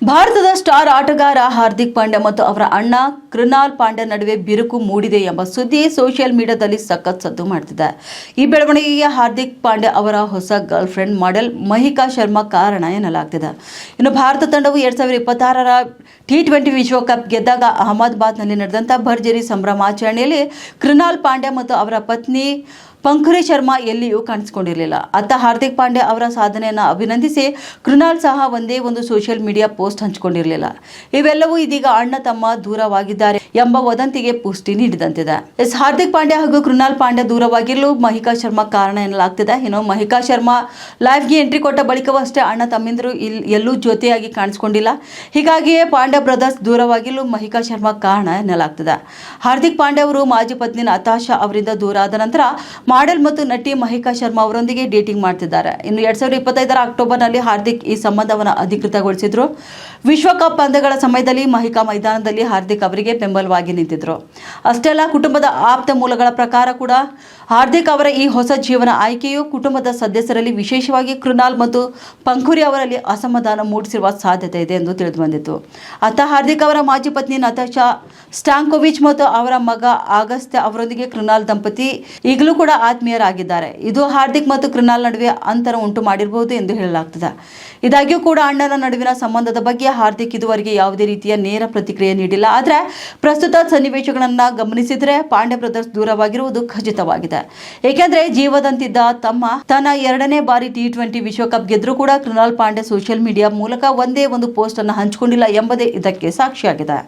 ಭಾರತದ ಸ್ಟಾರ್ ಆಟಗಾರ ಹಾರ್ದಿಕ್ ಪಾಂಡ್ಯ ಮತ್ತು ಅವರ ಅಣ್ಣ ಕೃನಾಲ್ ಪಾಂಡ್ಯ ನಡುವೆ ಬಿರುಕು ಮೂಡಿದೆ ಎಂಬ ಸುದ್ದಿ ಸೋಷಿಯಲ್ ಮೀಡಿಯಾದಲ್ಲಿ ಸಖತ್ ಸದ್ದು ಮಾಡುತ್ತಿದೆ. ಈ ಬೆಳವಣಿಗೆಗೆ ಹಾರ್ದಿಕ್ ಪಾಂಡ್ಯ ಅವರ ಹೊಸ ಗರ್ಲ್ ಫ್ರೆಂಡ್ ಮಾಡೆಲ್ ಮಹಿಕಾ ಶರ್ಮಾ ಕಾರಣ ಎನ್ನಲಾಗ್ತಿದೆ. ಇನ್ನು ಭಾರತ ತಂಡವು 2026ರ T20 ವಿಶ್ವಕಪ್ ಗೆದ್ದಾಗ ಅಹಮದಾಬಾದ್ನಲ್ಲಿ ನಡೆದಂಥ ಭರ್ಜರಿ ಸಂಭ್ರಮಾಚರಣೆಯಲ್ಲಿ ಕೃನಾಲ್ ಪಾಂಡ್ಯ ಮತ್ತು ಅವರ ಪತ್ನಿ ಪಂಖುರಿ ಶರ್ಮಾ ಎಲ್ಲಿಯೂ ಕಾಣಿಸಿಕೊಂಡಿರಲಿಲ್ಲ. ಅತ್ತ ಹಾರ್ದಿಕ್ ಪಾಂಡ್ಯ ಅವರ ಸಾಧನೆಯನ್ನು ಅಭಿನಂದಿಸಿ ಕೃನಾಲ್ ಸಹ ಒಂದೇ ಒಂದು ಸೋಷಿಯಲ್ ಮೀಡಿಯಾ ಪೋಸ್ಟ್ ಹಂಚಿಕೊಂಡಿರಲಿಲ್ಲ. ಇವೆಲ್ಲವೂ ಇದೀಗ ಅಣ್ಣ ತಮ್ಮ ದೂರವಾಗಿದ್ದಾರೆ ಎಂಬ ವದಂತಿಗೆ ಪುಷ್ಟಿ ನೀಡಿದಂತಿದೆ. ಹಾರ್ದಿಕ್ ಪಾಂಡ್ಯ ಹಾಗೂ ಕೃನಾಲ್ ಪಾಂಡ್ಯ ದೂರವಾಗಿರಲು ಮಹಿಕಾ ಶರ್ಮಾ ಕಾರಣ ಎನ್ನಲಾಗ್ತಿದೆ. ಇನ್ನು ಮಹಿಕಾ ಶರ್ಮಾ ಲೈವ್ಗೆ ಎಂಟ್ರಿ ಕೊಟ್ಟ ಬಳಿಕವೂ ಅಷ್ಟೇ ಅಣ್ಣ ತಮ್ಮಿಂದರು ಎಲ್ಲೂ ಜೊತೆಯಾಗಿ ಕಾಣಿಸಿಕೊಂಡಿಲ್ಲ. ಹೀಗಾಗಿಯೇ ಪಾಂಡ್ಯ ಬ್ರದರ್ಸ್ ದೂರವಾಗಿರಲು ಮಹಿಕಾ ಶರ್ಮಾ ಕಾರಣ ಎನ್ನಲಾಗ್ತಿದೆ. ಹಾರ್ದಿಕ್ ಪಾಂಡ್ಯ ಅವರು ಮಾಜಿ ಪತ್ನಿ ನತಾಶಾ ಅವರಿಂದ ದೂರ ಆದ ನಂತರ ಮಾಡೆಲ್ ಮತ್ತು ನಟಿ ಮಹಿಕಾ ಶರ್ಮಾ ಅವರೊಂದಿಗೆ ಡೇಟಿಂಗ್ ಮಾಡ್ತಿದ್ದಾರೆ. ಇನ್ನು 2025ರ ಅಕ್ಟೋಬರ್ನಲ್ಲಿ ಹಾರ್ದಿಕ್ ಈ ಸಂಬಂಧವನ್ನು ಅಧಿಕೃತಗೊಳಿಸಿದ್ರು. ವಿಶ್ವಕಪ್ ಪಂದ್ಯಗಳ ಸಮಯದಲ್ಲಿ ಮಹಿಕಾ ಮೈದಾನದಲ್ಲಿ ಹಾರ್ದಿಕ್ ಅವರಿಗೆ ಬೆಂಬಲವಾಗಿ ನಿಂತಿದ್ರು. ಅಷ್ಟೇ ಅಲ್ಲ, ಕುಟುಂಬದ ಆಪ್ತ ಮೂಲಗಳ ಪ್ರಕಾರ ಕೂಡ ಹಾರ್ದಿಕ್ ಅವರ ಈ ಹೊಸ ಜೀವನ ಆಯ್ಕೆಯು ಕುಟುಂಬದ ಸದಸ್ಯರಲ್ಲಿ ವಿಶೇಷವಾಗಿ ಕೃನಾಲ್ ಮತ್ತು ಪಂಖುರಿ ಅವರಲ್ಲಿ ಅಸಮಾಧಾನ ಮೂಡಿಸಿರುವ ಸಾಧ್ಯತೆ ಇದೆ ಎಂದು ತಿಳಿದು ಬಂದಿತ್ತು. ಅತ್ತ ಹಾರ್ದಿಕ್ ಅವರ ಮಾಜಿ ಪತ್ನಿ ನತಾಶಾ ಸ್ಟಾಂಕೋವಿಚ್ ಮತ್ತು ಅವರ ಮಗ ಆಗಸ್ತ್ಯ ಅವರೊಂದಿಗೆ ಕೃನಾಲ್ ದಂಪತಿ ಈಗಲೂ ಕೂಡ ಆತ್ಮೀಯರಾಗಿದ್ದಾರೆ. ಇದು ಹಾರ್ದಿಕ್ ಮತ್ತು ಕೃನಾಲ್ ನಡುವೆ ಅಂತರ ಉಂಟು ಮಾಡಿರಬಹುದು ಎಂದು ಹೇಳಲಾಗ್ತದೆ. ಇದಾಗಿಯೂ ಕೂಡ ಅಣ್ಣನ ನಡುವಿನ ಸಂಬಂಧದ ಬಗ್ಗೆ ಹಾರ್ದಿಕ್ ಇದುವರೆಗೆ ಯಾವುದೇ ರೀತಿಯ ನೇರ ಪ್ರತಿಕ್ರಿಯೆ ನೀಡಿಲ್ಲ. ಆದರೆ ಪ್ರಸ್ತುತ ಸನ್ನಿವೇಶಗಳನ್ನು ಗಮನಿಸಿದರೆ ಪಾಂಡ್ಯ ಬ್ರದರ್ಸ್ ದೂರವಾಗಿರುವುದು ಖಚಿತವಾಗಿದೆ. ಏಕೆಂದರೆ ಜೀವದಂತಿದ್ದ ತಮ್ಮ ತನ್ನ 2ನೇ ಬಾರಿ T20 ವಿಶ್ವಕಪ್ ಗೆದ್ದರೂ ಕೂಡ ಕೃನಾಲ್ ಪಾಂಡ್ಯ ಸೋಷಿಯಲ್ ಮೀಡಿಯಾ ಮೂಲಕ ಒಂದೇ ಒಂದು ಪೋಸ್ಟ್ ಅನ್ನು ಹಂಚಿಕೊಂಡಿಲ್ಲ ಎಂಬುದೇ ಇದಕ್ಕೆ ಸಾಕ್ಷಿಯಾಗಿದೆ.